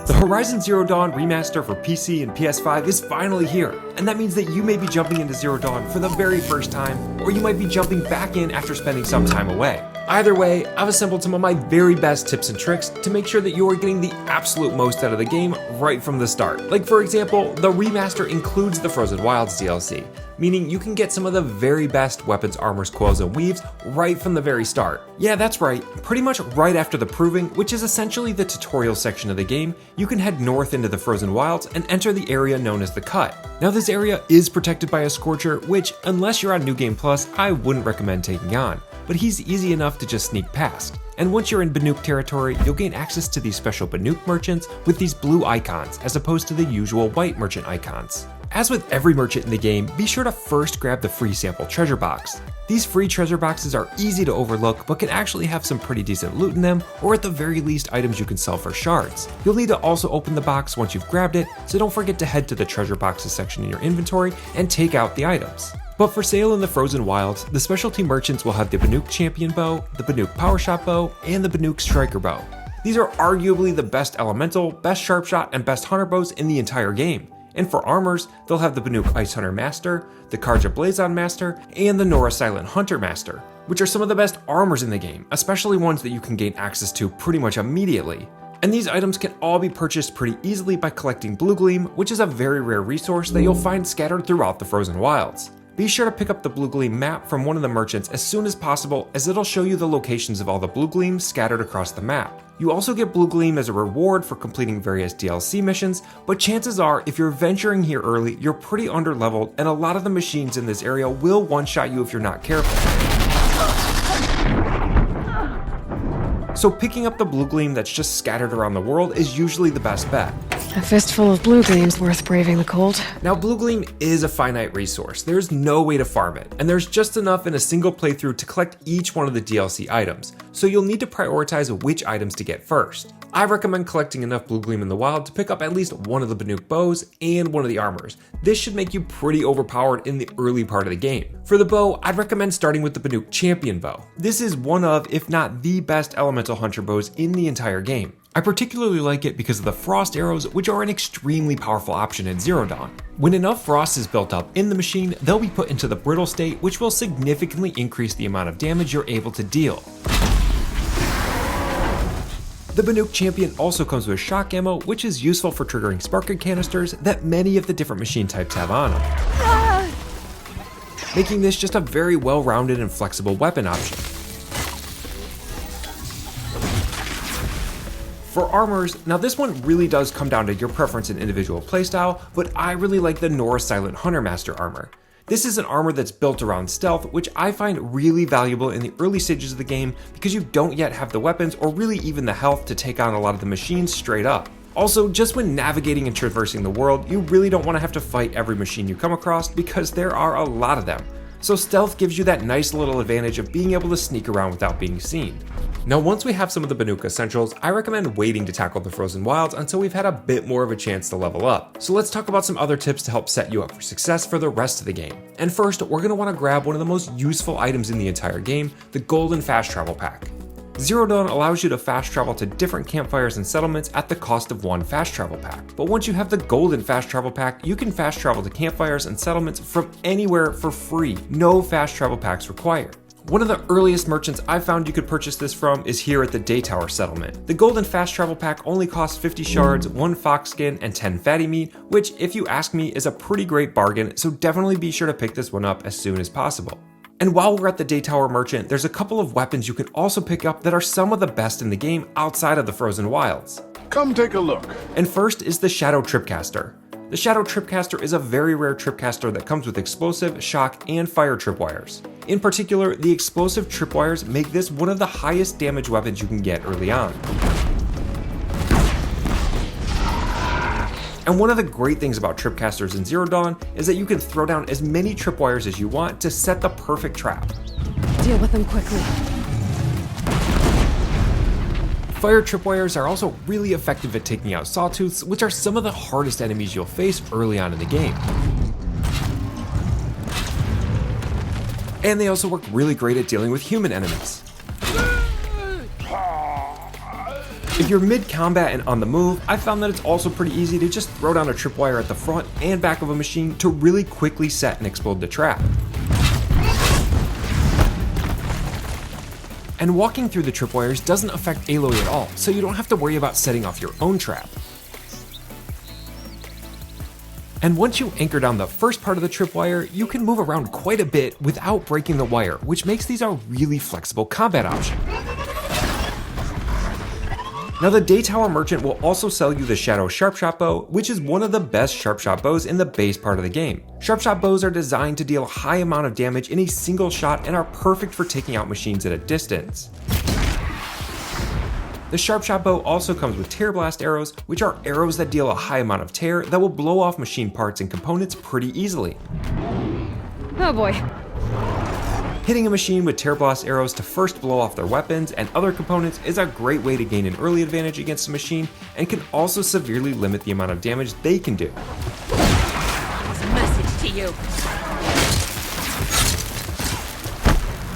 The Horizon Zero Dawn Remaster for PC and PS5 is finally here, and that means that you may be jumping into Zero Dawn for the very first time, or you might be jumping back in after spending some time away. Either way, I've assembled some of my very best tips and tricks to make sure that you are getting the absolute most out of the game right from the start. Like for example, the remaster includes the Frozen Wilds DLC, meaning you can get some of the very best weapons, armors, coils, and weaves right from the very start. Yeah, that's right, pretty much right after the Proving, which is essentially the tutorial section of the game, you can head north into the Frozen Wilds and enter the area known as the Cut. Now this area is protected by a Scorcher, which, unless you're on New Game Plus, I wouldn't recommend taking on, but he's easy enough to just sneak past. And once you're in Banuk territory, you'll gain access to these special Banuk merchants with these blue icons, as opposed to the usual white merchant icons. As with every merchant in the game, be sure to first grab the free sample treasure box. These free treasure boxes are easy to overlook, but can actually have some pretty decent loot in them, or at the very least items you can sell for shards. You'll need to also open the box once you've grabbed it, so don't forget to head to the treasure boxes section in your inventory and take out the items. But for sale in the Frozen Wilds, the specialty merchants will have the Banuk Champion Bow, the Banuk Powershot Bow, and the Banuk Striker Bow. These are arguably the best elemental, best sharpshot, and best hunter bows in the entire game. And for armors, they'll have the Banuk Ice Hunter Master, the Karja Blazon Master, and the Nora Silent Hunter Master, which are some of the best armors in the game, especially ones that you can gain access to pretty much immediately. And these items can all be purchased pretty easily by collecting Bluegleam, which is a very rare resource that you'll find scattered throughout the Frozen Wilds. Be sure to pick up the Bluegleam map from one of the merchants as soon as possible, as it'll show you the locations of all the Bluegleams scattered across the map. You also get Bluegleam as a reward for completing various DLC missions, but chances are if you're venturing here early, you're pretty underleveled and a lot of the machines in this area will one-shot you if you're not careful. So picking up the Bluegleam that's just scattered around the world is usually the best bet. A fistful of Bluegleam's worth braving the cold. Now Bluegleam is a finite resource, there's no way to farm it, and there's just enough in a single playthrough to collect each one of the DLC items, so you'll need to prioritize which items to get first. I recommend collecting enough Bluegleam in the wild to pick up at least one of the Banuk bows and one of the armors. This should make you pretty overpowered in the early part of the game. For the bow, I'd recommend starting with the Banuk Champion Bow. This is one of, if not the best elemental hunter bows in the entire game. I particularly like it because of the frost arrows, which are an extremely powerful option in Zero Dawn. When enough frost is built up in the machine, they'll be put into the brittle state, which will significantly increase the amount of damage you're able to deal. The Banuk Champion also comes with shock ammo, which is useful for triggering sparking canisters that many of the different machine types have on them, making this just a very well-rounded and flexible weapon option. For armors, now this one really does come down to your preference and individual playstyle, but I really like the Nora Silent Hunter Master armor. This is an armor that's built around stealth, which I find really valuable in the early stages of the game because you don't yet have the weapons or really even the health to take on a lot of the machines straight up. Also, just when navigating and traversing the world, you really don't want to have to fight every machine you come across because there are a lot of them. So stealth gives you that nice little advantage of being able to sneak around without being seen. Now once we have some of the Banuk essentials, I recommend waiting to tackle the Frozen Wilds until we've had a bit more of a chance to level up. So let's talk about some other tips to help set you up for success for the rest of the game. And first, we're going to want to grab one of the most useful items in the entire game, the Golden Fast Travel Pack. Zero Dawn allows you to fast travel to different campfires and settlements at the cost of one fast travel pack. But once you have the Golden Fast Travel Pack, you can fast travel to campfires and settlements from anywhere for free. No fast travel packs required. One of the earliest merchants I've found you could purchase this from is here at the Day Tower settlement. The Golden Fast Travel Pack only costs 50 shards, 1 fox skin, and 10 fatty meat, which if you ask me is a pretty great bargain, so definitely be sure to pick this one up as soon as possible. And while we're at the Day Tower merchant, there's a couple of weapons you can also pick up that are some of the best in the game outside of the Frozen Wilds. Come take a look. And first is the Shadow Tripcaster. The Shadow Tripcaster is a very rare tripcaster that comes with explosive, shock, and fire tripwires. In particular, the explosive tripwires make this one of the highest damage weapons you can get early on. And one of the great things about tripcasters in Zero Dawn is that you can throw down as many tripwires as you want to set the perfect trap. Deal with them quickly. Fire tripwires are also really effective at taking out sawtooths, which are some of the hardest enemies you'll face early on in the game. And they also work really great at dealing with human enemies. If you're mid-combat and on the move, I found that it's also pretty easy to just throw down a tripwire at the front and back of a machine to really quickly set and explode the trap. And walking through the tripwires doesn't affect Aloy at all, so you don't have to worry about setting off your own trap. And once you anchor down the first part of the tripwire, you can move around quite a bit without breaking the wire, which makes these a really flexible combat option. Now the Day Tower Merchant will also sell you the Shadow Sharpshot Bow, which is one of the best Sharpshot Bows in the base part of the game. Sharpshot Bows are designed to deal a high amount of damage in a single shot and are perfect for taking out machines at a distance. The Sharpshot Bow also comes with Tear Blast arrows, which are arrows that deal a high amount of tear that will blow off machine parts and components pretty easily. Oh boy. Hitting a machine with Tear Blast arrows to first blow off their weapons and other components is a great way to gain an early advantage against a machine and can also severely limit the amount of damage they can do. It's a message to you.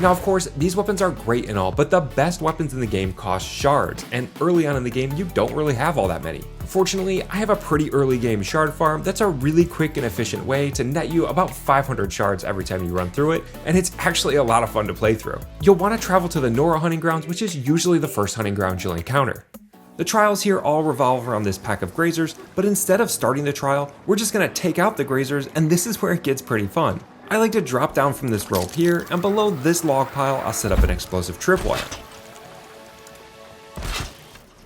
Now of course, these weapons are great and all, but the best weapons in the game cost shards, and early on in the game you don't really have all that many. Fortunately, I have a pretty early game shard farm that's a really quick and efficient way to net you about 500 shards every time you run through it, and it's actually a lot of fun to play through. You'll want to travel to the Nora hunting grounds, which is usually the first hunting ground you'll encounter. The trials here all revolve around this pack of grazers, but instead of starting the trial, we're just going to take out the grazers, and this is where it gets pretty fun. I like to drop down from this rope here, and below this log pile I'll set up an explosive tripwire.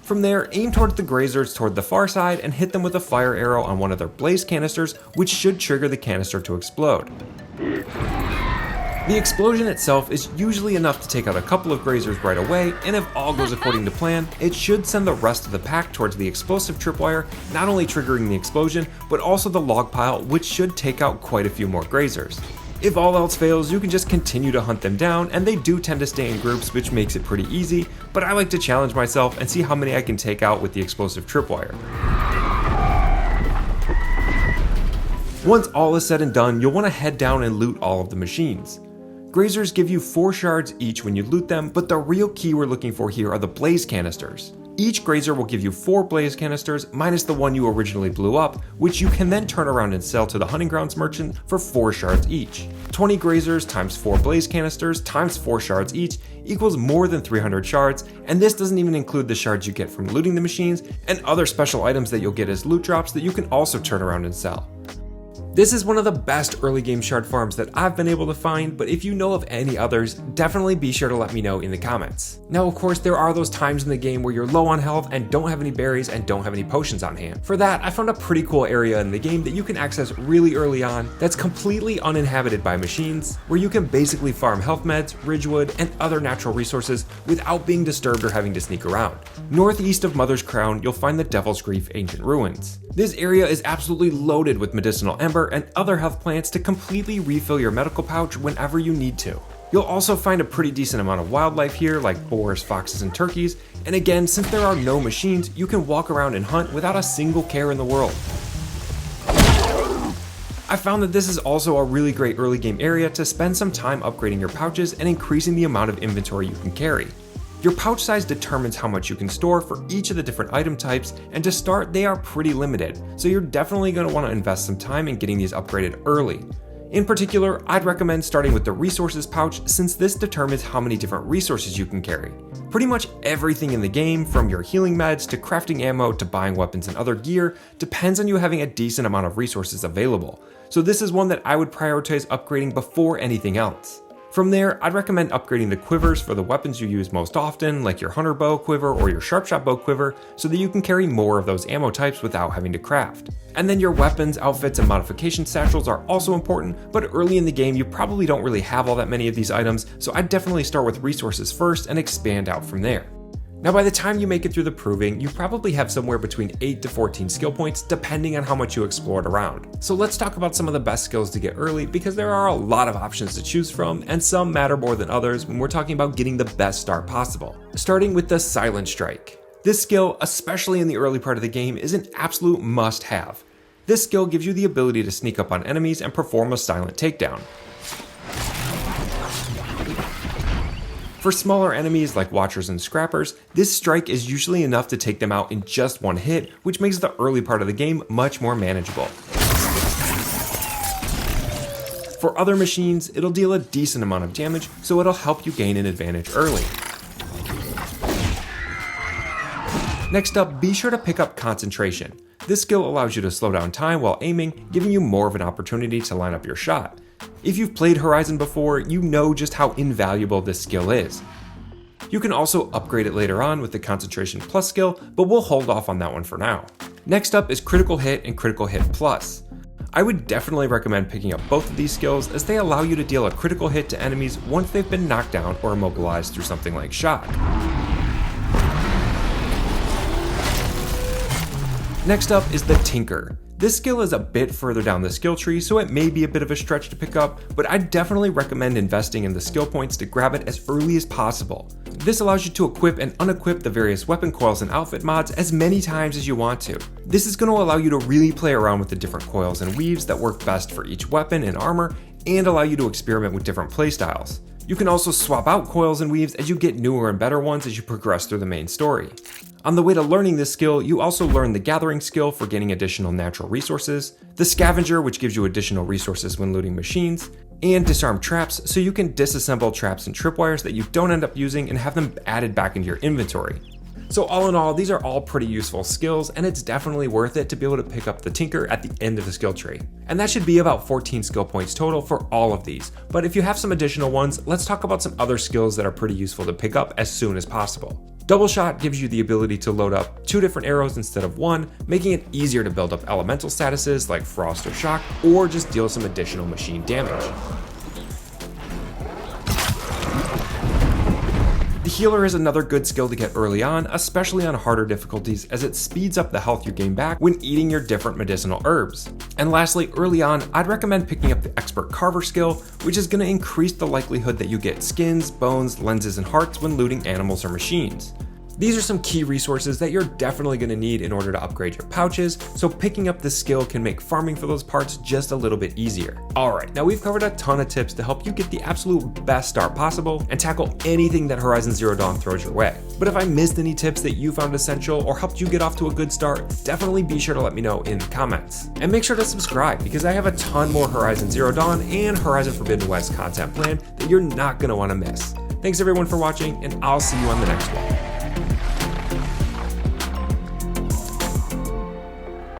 From there, aim towards the grazers toward the far side and hit them with a fire arrow on one of their blaze canisters, which should trigger the canister to explode. The explosion itself is usually enough to take out a couple of grazers right away, and if all goes according to plan, it should send the rest of the pack towards the explosive tripwire, not only triggering the explosion, but also the log pile, which should take out quite a few more grazers. If all else fails, you can just continue to hunt them down, and they do tend to stay in groups, which makes it pretty easy, but I like to challenge myself and see how many I can take out with the explosive tripwire. Once all is said and done, you'll want to head down and loot all of the machines. Grazers give you 4 shards each when you loot them, but the real key we're looking for here are the blaze canisters. Each grazer will give you 4 blaze canisters minus the one you originally blew up, which you can then turn around and sell to the hunting grounds merchant for 4 shards each. 20 grazers times 4 blaze canisters times 4 shards each equals more than 300 shards, and this doesn't even include the shards you get from looting the machines and other special items that you'll get as loot drops that you can also turn around and sell. This is one of the best early game shard farms that I've been able to find, but if you know of any others, definitely be sure to let me know in the comments. Now of course there are those times in the game where you're low on health and don't have any berries and don't have any potions on hand. For that, I found a pretty cool area in the game that you can access really early on that's completely uninhabited by machines, where you can basically farm health meds, ridgewood, and other natural resources without being disturbed or having to sneak around. Northeast of Mother's Crown, you'll find the Devil's Grief Ancient Ruins. This area is absolutely loaded with medicinal ember and other health plants to completely refill your medical pouch whenever you need to. You'll also find a pretty decent amount of wildlife here, like boars, foxes, and turkeys, and again, since there are no machines, you can walk around and hunt without a single care in the world. I found that this is also a really great early game area to spend some time upgrading your pouches and increasing the amount of inventory you can carry. Your pouch size determines how much you can store for each of the different item types, and to start, they are pretty limited, so you're definitely going to want to invest some time in getting these upgraded early. In particular, I'd recommend starting with the resources pouch, since this determines how many different resources you can carry. Pretty much everything in the game, from your healing meds to crafting ammo to buying weapons and other gear, depends on you having a decent amount of resources available, so this is one that I would prioritize upgrading before anything else. From there, I'd recommend upgrading the quivers for the weapons you use most often, like your hunter bow quiver or your sharpshot bow quiver, so that you can carry more of those ammo types without having to craft. And then your weapons, outfits, and modification satchels are also important, but early in the game you probably don't really have all that many of these items, so I'd definitely start with resources first and expand out from there. Now by the time you make it through the proving, you probably have somewhere between 8 to 14 skill points depending on how much you explored around. So let's talk about some of the best skills to get early, because there are a lot of options to choose from, and some matter more than others when we're talking about getting the best start possible. Starting with the Silent Strike. This skill, especially in the early part of the game, is an absolute must-have. This skill gives you the ability to sneak up on enemies and perform a silent takedown. For smaller enemies like Watchers and Scrappers, this strike is usually enough to take them out in just one hit, which makes the early part of the game much more manageable. For other machines, it'll deal a decent amount of damage, so it'll help you gain an advantage early. Next up, be sure to pick up Concentration. This skill allows you to slow down time while aiming, giving you more of an opportunity to line up your shot. If you've played Horizon before, you know just how invaluable this skill is. You can also upgrade it later on with the Concentration Plus skill, but we'll hold off on that one for now. Next up is Critical Hit and Critical Hit Plus. I would definitely recommend picking up both of these skills as they allow you to deal a critical hit to enemies once they've been knocked down or immobilized through something like shock. Next up is the Tinker. This skill is a bit further down the skill tree, so it may be a bit of a stretch to pick up, but I'd definitely recommend investing in the skill points to grab it as early as possible. This allows you to equip and unequip the various weapon coils and outfit mods as many times as you want to. This is going to allow you to really play around with the different coils and weaves that work best for each weapon and armor, and allow you to experiment with different playstyles. You can also swap out coils and weaves as you get newer and better ones as you progress through the main story. On the way to learning this skill, you also learn the Gathering skill for gaining additional natural resources, the Scavenger, which gives you additional resources when looting machines, and Disarm Traps, so you can disassemble traps and tripwires that you don't end up using and have them added back into your inventory. So all in all, these are all pretty useful skills, and it's definitely worth it to be able to pick up the Tinker at the end of the skill tree. And that should be about 14 skill points total for all of these, but if you have some additional ones, let's talk about some other skills that are pretty useful to pick up as soon as possible. Double Shot gives you the ability to load up 2 different arrows instead of 1, making it easier to build up elemental statuses like Frost or Shock, or just deal some additional machine damage. The Healer is another good skill to get early on, especially on harder difficulties, as it speeds up the health you gain back when eating your different medicinal herbs. And lastly, early on, I'd recommend picking up the Expert Carver skill, which is going to increase the likelihood that you get skins, bones, lenses, and hearts when looting animals or machines. These are some key resources that you're definitely going to need in order to upgrade your pouches, so picking up this skill can make farming for those parts just a little bit easier. Alright, now we've covered a ton of tips to help you get the absolute best start possible and tackle anything that Horizon Zero Dawn throws your way. But if I missed any tips that you found essential or helped you get off to a good start, definitely be sure to let me know in the comments. And make sure to subscribe, because I have a ton more Horizon Zero Dawn and Horizon Forbidden West content planned that you're not going to want to miss. Thanks everyone for watching, and I'll see you on the next one.